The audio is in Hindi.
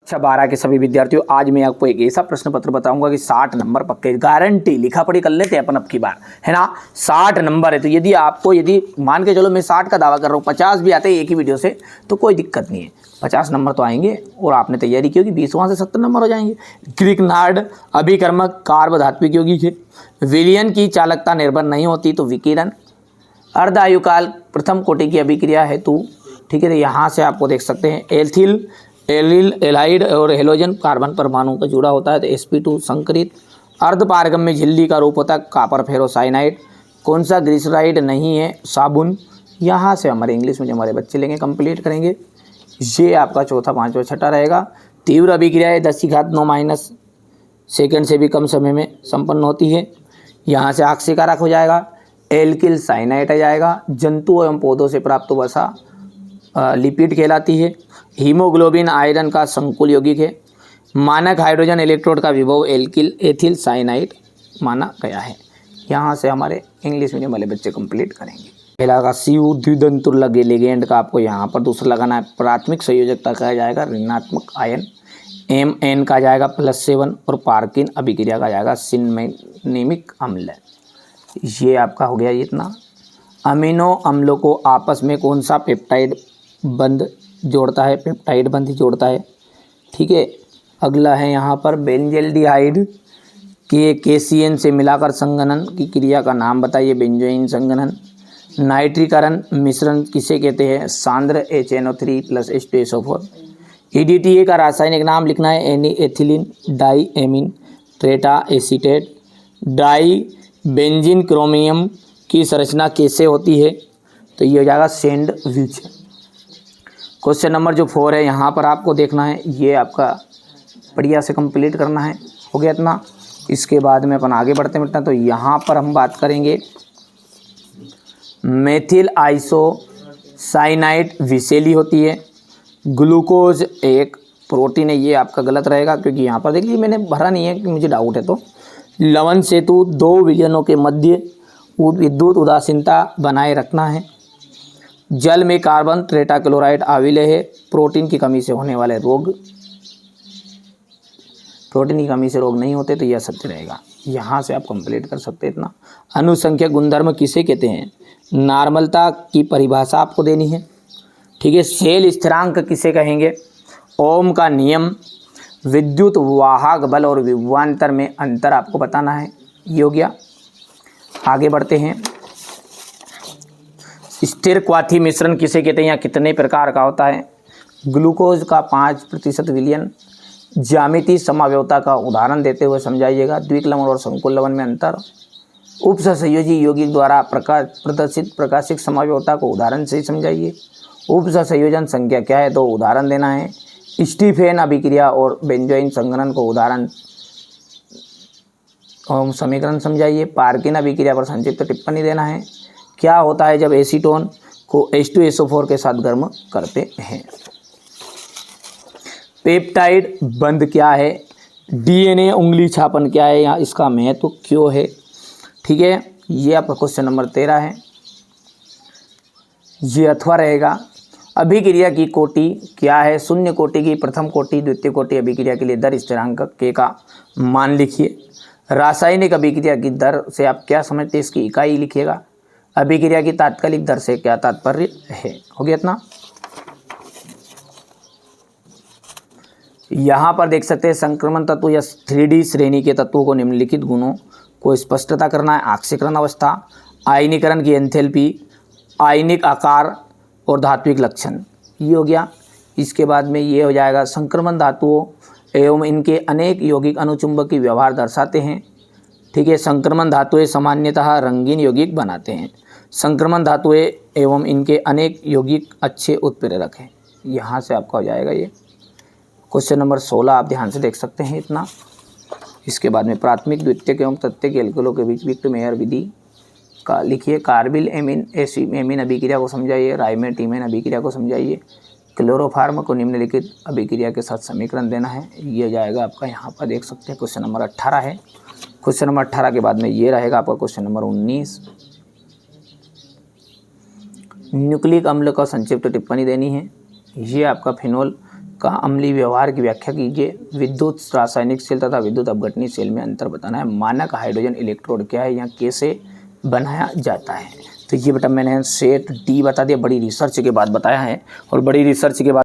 कक्षा 12 के सभी विद्यार्थियों, आज मैं आपको एक ऐसा प्रश्न पत्र बताऊंगा कि 60 नंबर पक्के, गारंटी। लिखा पढ़ी कर लेते हैं अपन अब की बार, है ना। 60 नंबर है, तो यदि मान के चलो मैं 60 का दावा कर रहा हूँ, 50 भी आते हैं एक ही वीडियो से तो कोई दिक्कत नहीं है, 50 नंबर तो आएंगे। और आपने तैयारी की होगी, 20 वहाँ से 70 नंबर हो जाएंगे। ग्रीकनार्ड अभिकर्मक कार्बधात्विक यौगिक है। विलयन की चालकता निर्भर नहीं होती तो विकिरण। अर्ध आयुकाल प्रथम कोटि की अभिक्रिया है तो ठीक है। तो यहाँ से आपको देख सकते हैं एथिल, एलिल, एलाइड और हेलोजन कार्बन परमाणु का जुड़ा होता है तो sp2 संकरित। अर्धपारगम्य झिल्ली का रूप होता है कॉपर फेरोसाइनाइड। कौन सा ग्लिसराइड नहीं है? साबुन। यहाँ से हमारे इंग्लिश में जो हमारे बच्चे लेंगे कंप्लीट करेंगे। ये आपका चौथा, पाँचवा, छठा रहेगा। तीव्र अभिक्रिया है 10⁻⁻ सेकेंड से भी कम समय में संपन्न होती है। यहाँ से आक्सीकारक हो जाएगा। एल्किल साइनाइड आ जाएगा। जंतु एवं पौधों से प्राप्त वसा लिपिड कहलाती है। हीमोग्लोबिन आयरन का संकुल यौगिक है। मानक हाइड्रोजन इलेक्ट्रोड का विभव एल्किल एथिल साइनाइड माना गया है। यहाँ से हमारे इंग्लिश मीडियम वाले बच्चे कंप्लीट करेंगे। पहला का सीयू द्विदंतुर लिगेंड का आपको यहाँ पर दूसरा लगाना है। प्राथमिक संयोजकता कहा जाएगा ऋणात्मक आयन। MN का जाएगा +7 और पार्किन अभिक्रिया का जाएगा सिनेमिक अम्ल। ये आपका हो गया इतना। अमीनो अम्लों को आपस में कौन सा पेप्टाइड बंध जोड़ता है? पेप्टाइड बंध जोड़ता है, ठीक है। अगला है यहाँ पर बेंजल्डिहाइड के KCN से मिलाकर संघनन की क्रिया का नाम बताइए। बेंजोइन संघनन। नाइट्रीकरण मिश्रण किसे कहते हैं? सांद्र HNO3 + H2SO4। EDTA का रासायनिक नाम लिखना है ethylene diamine tetra acetate. Di benzene chromium की संरचना कैसे होती है? तो ये हो जाएगा सैंडविच। क्वेश्चन नंबर जो 4 है यहाँ पर आपको देखना है, ये आपका बढ़िया से कंप्लीट करना है। हो गया इतना। इसके बाद में अपन आगे बढ़ते मिलते हैं। तो यहाँ पर हम बात करेंगे मेथिल आइसोसाइनाइड विषैली होती है। ग्लूकोज एक प्रोटीन है, ये आपका गलत रहेगा क्योंकि यहाँ पर देखिए मैंने भरा नहीं है कि मुझे डाउट है। तो लवण सेतु दो विलयनों के मध्य विद्युत उदासीनता बनाए रखना है। जल में कार्बन टेट्राक्लोराइड अविलय है। प्रोटीन की कमी से होने वाले रोग, प्रोटीन की कमी से रोग नहीं होते तो यह सत्य रहेगा। यहाँ से आप कंप्लीट कर सकते हैं इतना। अनुसंख्यक गुणधर्म किसे कहते हैं? नॉर्मलता की परिभाषा आपको देनी है, ठीक है। सेल स्थिरांक किसे कहेंगे? ओम का नियम। विद्युत वाहक बल और विभवांतर में अंतर आपको बताना है। ये हो गया। आगे बढ़ते हैं। स्थिर क्वाथी मिश्रण किसे कहते हैं या कितने प्रकार का होता है? ग्लूकोज का 5% विलयन। ज्यामिति समावयवता का उदाहरण देते हुए समझाइएगा। द्विक लवण और संकुल लवण में अंतर। उपसहसंयोजी यौगिक द्वारा प्रदर्शित प्रकाशिक समावयवता को उदाहरण से समझाइए। उपसहसंयोजन संख्या क्या है? तो उदाहरण देना है। स्टीफेन अभिक्रिया और बेंजोइन संघनन को उदाहरण और समीकरण समझाइए। पार्किन अभिक्रिया पर संक्षिप्त टिप्पणी देना है। क्या होता है जब एसीटोन को H2SO4 के साथ गर्म करते हैं? पेप्टाइड बंध क्या है? DNA उंगली छापन क्या है या इसका महत्व क्यों है? ठीक है, ये आपका क्वेश्चन नंबर 13 है। ये अथवा रहेगा। अभिक्रिया की कोटि क्या है? शून्य कोटि की प्रथम कोटि द्वितीय कोटि अभिक्रिया के लिए दर स्थिरांक K का मान लिखिए। रासायनिक अभिक्रिया की दर से आप क्या समझते हैं? इसकी इकाई लिखिएगा। अभिक्रिया की तात्कालिक दर से क्या तात्पर्य है? हो गया इतना। यहाँ पर देख सकते हैं संक्रमण तत्व या 3D श्रेणी के तत्वों को निम्नलिखित गुणों को स्पष्टता करना है। ऑक्सीकरण अवस्था, आयनीकरण की एंथैल्पी, आयनिक आकार और धात्विक लक्षण। ये हो गया। इसके बाद में ये हो जाएगा संक्रमण धातुओं एवं इनके अनेक यौगिक अनुचुंबकीय व्यवहार दर्शाते हैं, ठीक है। संक्रमण धातुएं सामान्यतः रंगीन यौगिक बनाते हैं। संक्रमण धातुएं एवं इनके अनेक यौगिक अच्छे उत्प्रेरक हैं। यहाँ से आपका हो जाएगा ये क्वेश्चन नंबर 16, आप ध्यान से देख सकते हैं इतना। इसके बाद में प्राथमिक द्वितीयक एवं तृतीयक एल्कोहलों के बीच विक्ट मेयर विधि का लिखिए। कार्बिल एमीन एमीन अभिक्रिया को समझाइए। राइमेट-इमेन अभिक्रिया को समझाइए। क्लोरोफार्म को निम्नलिखित अभिक्रिया के साथ समीकरण देना है। ये जाएगा आपका, यहाँ पर देख सकते हैं क्वेश्चन नंबर 18 है। क्वेश्चन नंबर 18 के बाद में ये रहेगा आपका क्वेश्चन नंबर 19। न्यूक्लिक अम्ल का संक्षिप्त टिप्पणी देनी है। ये आपका फिनोल का अम्लीय व्यवहार की व्याख्या कीजिए। विद्युत रासायनिक सेल तथा विद्युत अपघटनीय सेल में अंतर बताना है। मानक हाइड्रोजन इलेक्ट्रोड क्या है या कैसे बनाया जाता है। तो ये बेटा मैंने सेट डी बता दिया, बड़ी रिसर्च के बाद बताया है। और बड़ी रिसर्च के बाद